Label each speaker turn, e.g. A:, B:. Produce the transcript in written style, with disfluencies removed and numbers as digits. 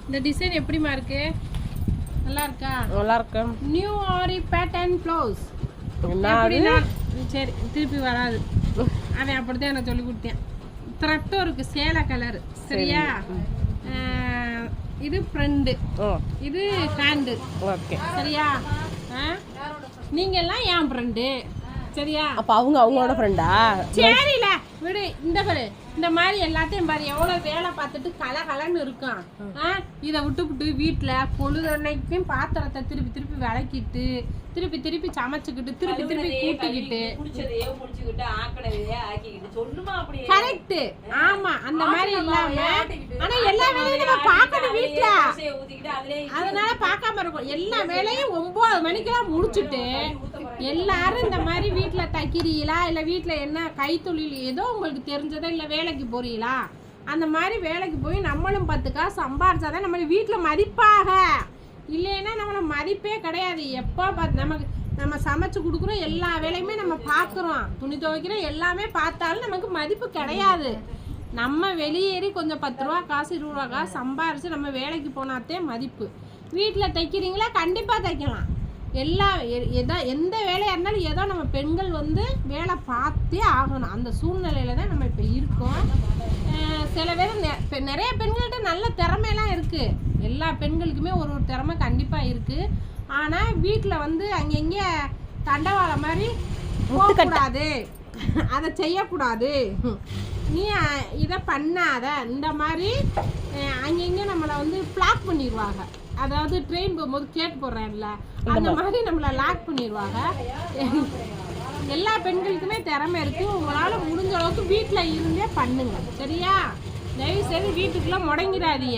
A: இந்த டிசைன் எப்படிமா இருக்கு? நல்லா இருக்கா?
B: நல்லா இருக்கு.
A: நியூ ஆரி பேட்டர்ன் ப்ளவுஸ். சரி திருப்பி வராது. அவன் அப்படித்தான் எனக்கு சொல்லி கொடுத்தேன். த்ரெட்டும் இருக்கு, சேலை கலர். சரியா? இது ஃப்ரண்ட், இது ஹேண்டு.
B: ஓகே
A: சரியா? நீங்க எல்லாம் என் ஃப்ரெண்டு. சரியா?
B: அப்ப அவங்களோட ஃப்ரெண்டா?
A: சரில விடு. இந்த பாரு, இந்த மாதிரி எல்லாத்தையும் பாரு, எவ்வளவு வேலை பார்த்துட்டு கலகலன்னு இருக்கும். இதை விட்டுவிட்டு வீட்டில் பொழுதன்னைக்கும் பாத்திரத்தை திருப்பி திருப்பி விளக்கிட்டு திருப்பி திருப்பி சமைச்சுக்கிட்டு திருப்பி திருப்பி கூட்டிக்கிட்டு கரெக்ட். ஆமா, அந்த மாதிரி இல்லாம ஆனா எல்லா வேலையும் நம்ம பார்க்கணும் வீட்டுல. அதனால பார்க்காம இருக்கும். எல்லா வேலையும் 9 மணிக்கெல்லாம் முடிச்சுட்டு எல்லாரும் இந்த மாதிரி வீட்டுல தைக்கிறீங்களா, இல்ல வீட்டுல என்ன கைத்தொழில் ஏதோ உங்களுக்கு தெரிஞ்சதோ, இல்ல வேலைக்கு போறீங்களா, அந்த மாதிரி வேலைக்கு போய் நம்மளும் 10 காசு சம்பாரிச்சாதான் நம்ம வீட்டுல மதிப்பாக. இல்லைன்னா நம்மள மதிப்பே கிடையாது. எப்போ நமக்கு நம்ம சமைச்சு கொடுக்குறோம், எல்லா வேலையுமே நம்ம பார்க்குறோம், துணி துவைக்கிறோம், எல்லாமே பார்த்தாலும் நமக்கு மதிப்பு கிடையாது. நம்ம வெளியேறி கொஞ்சம் 10 ரூபா காசு 20 ரூபா காசு சம்பாரிச்சு நம்ம வேலைக்கு போனாத்தே மதிப்பு. வீட்டில் தைக்கிறீங்களா? கண்டிப்பாக தைக்கலாம். எந்த வேலையாக இருந்தாலும் ஏதோ நம்ம பெண்கள் வேலை பார்த்தே ஆகணும். அந்த சூழ்நிலையில தான் நம்ம இப்போ இருக்கோம். சில பேர் நிறைய பெண்கள்கிட்ட நல்ல திறமையெல்லாம் இருக்குது. எல்லா பெண்களுக்குமே ஒரு திறமை கண்டிப்பாக இருக்குது. ஆனால் வீட்டில் அங்கங்கே தண்டவாளம் மாதிரி போகக்கூடாது, அதை செய்யக்கூடாது, நீ இதை பண்ணாத, இந்த மாதிரி அங்கங்கே நம்மளை பிளாக் பண்ணிடுவாங்க. அதாவது ட்ரெயின் போகும்போது கேட் போடுறேன்ல, அந்த மாதிரி நம்மளை லாக் பண்ணிடுவாங்க. எல்லா பெண்களுக்குமே திறமை இருக்குது. உங்களால் முடிஞ்ச அளவுக்கு வீட்டில் இருந்தே பண்ணுங்க. சரியா? தயவு செய்து வீட்டுக்குள்ளே முடங்கிடாதீங்க.